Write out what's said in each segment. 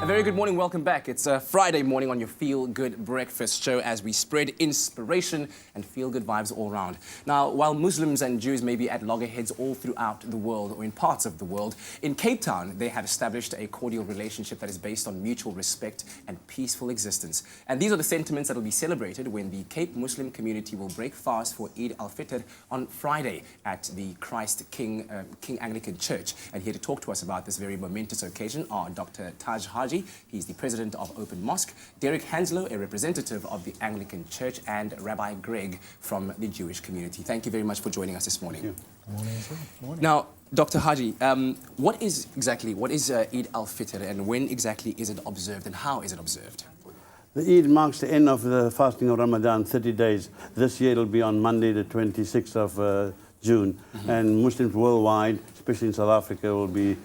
very good morning, welcome back. It's a Friday morning on your Feel Good Breakfast show as we spread inspiration and feel good vibes all around. Now, while Muslims and Jews may be at loggerheads all throughout the world or in parts of the world, in Cape Town they have established a cordial relationship that is based on mutual respect and peaceful existence. And these are the sentiments that will be celebrated when the Cape Muslim community will break fast for Eid alFitr on Friday at the Christ King Anglican Church. And here to talk to us about this very momentous occasion are Dr. Taj Haji, he's the president of Open Mosque, Derek Hanslow, a representative of the Anglican Church, and Rabbi Greg from the Jewish community. Thank you very much for joining us this morning. Thank you. Good morning. Good morning. Now, Dr. Haji, what is Eid alFitr and when exactly is it observed and how is it observed? The Eid marks the end of the fasting of Ramadan, 30 days. This year it'll be on Monday, the 26th of June. And Muslims worldwide, especially in South Africa, will be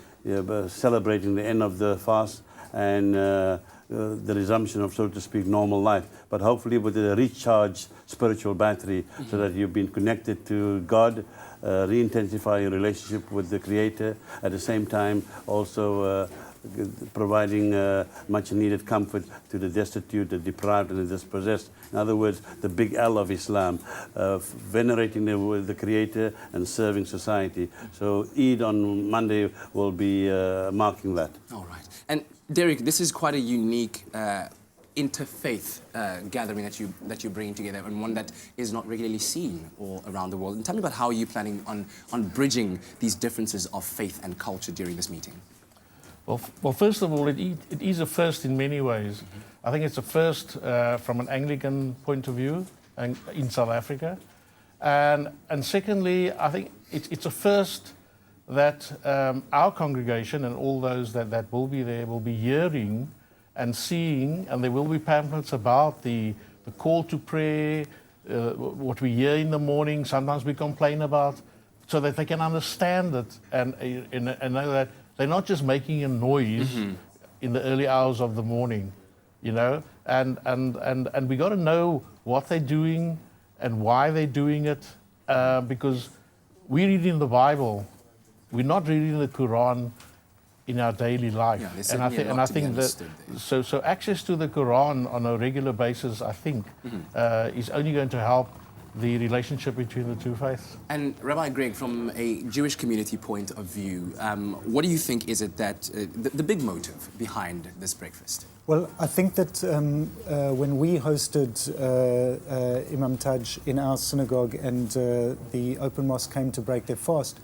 celebrating the end of the fast and the resumption of, so to speak, normal life. But hopefully with a recharged spiritual battery so that you've been connected to God, re-intensify your relationship with the Creator, at the same time also providing much needed comfort to the destitute, the deprived and the dispossessed. In other words, the big L of Islam, venerating the Creator and serving society. So Eid on Monday will be marking that. All right. And Derek, this is quite a unique interfaith gathering that you're bringing together, and one that is not regularly seen all around the world. And tell me about how you're planning on bridging these differences of faith and culture during this meeting. Well, first of all, it is a first in many ways. I think it's a first from an Anglican point of view in South Africa. And secondly, I think it's a first that our congregation and all those that will be there will be hearing and seeing, and there will be pamphlets about the call to prayer, what we hear in the morning, sometimes we complain about, so that they can understand it and know that they're not just making a noise in the early hours of the morning, you know, and we got to know what they're doing and why they're doing it, because we read in the Bible, we're not reading the Quran in our daily life. Yeah, and I think that so access to the Quran on a regular basis, I think, is only going to help the relationship between the two faiths. And Rabbi Greg, from a Jewish community point of view, what do you think is it that the big motive behind this breakfast? Well, I think that when we hosted Imam Taj in our synagogue and the Open Mosque came to break their fast,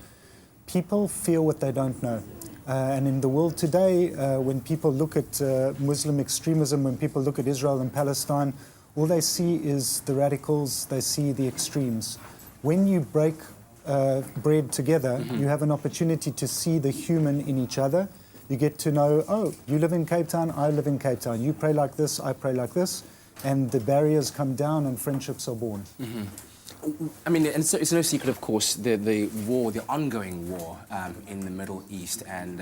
people feel what they don't know. And in the world today, when people look at Muslim extremism, when people look at Israel and Palestine, all they see is the radicals, they see the extremes. When you break bread together, you have an opportunity to see the human in each other. You get to know, oh, you live in Cape Town, I live in Cape Town. You pray like this, I pray like this. And the barriers come down and friendships are born. I mean, and so it's no secret, of course, the war, the ongoing war in the Middle East and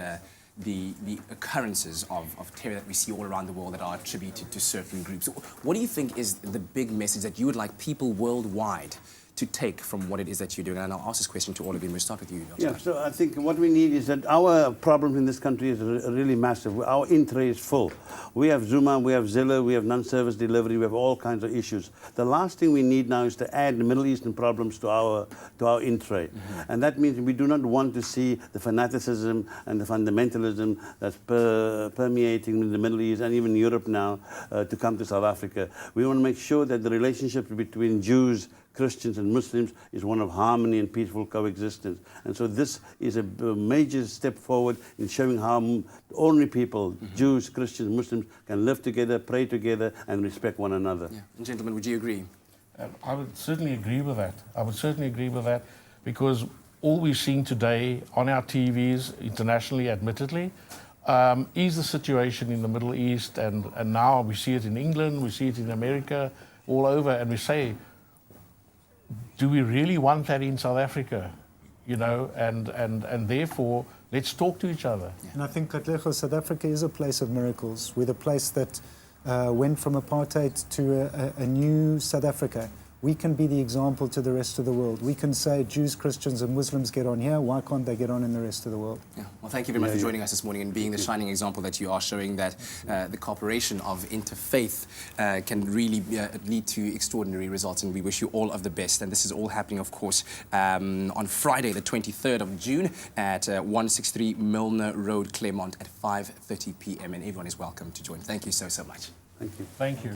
the occurrences of terror that we see all around the world that are attributed to certain groups. What do you think is the big message that you would like people worldwide to take from what it is that you're doing? And I'll ask this question to all of you. We'll start with you, Dr. Yeah, so I think what we need is that our problem in this country is really massive. Our in-tray is full. We have Zuma, we have Zilla, we have non-service delivery, we have all kinds of issues. The last thing we need now is to add the Middle Eastern problems to our in-tray. And that means we do not want to see the fanaticism and the fundamentalism that's permeating in the Middle East and even Europe now to come to South Africa. We want to make sure that the relationship between Jews, Christians and Muslims is one of harmony and peaceful coexistence. And so this is a major step forward in showing how ordinary people, Jews, Christians, Muslims, can live together, pray together and respect one another. Yeah. And gentlemen, would you agree? I would certainly agree with that. I would certainly agree with that, because all we're seeing today on our TVs, internationally admittedly, is the situation in the Middle East, and now we see it in England, we see it in America, all over, and we say, do we really want that in South Africa? You know, and therefore, let's talk to each other. Yeah. And I think, Katlego, South Africa is a place of miracles. We're the place that went from apartheid to a new South Africa, we can be the example to the rest of the world. We can say Jews, Christians, and Muslims get on here. Why can't they get on in the rest of the world? Yeah. Well, thank you very much for joining us this morning and being the shining example that you are, showing that the cooperation of interfaith can really lead to extraordinary results, and we wish you all of the best. And this is all happening, of course, on Friday, the 23rd of June at 163 Milner Road, Claremont at 5:30 p.m. And everyone is welcome to join. Thank you so much. Thank you. Thank you.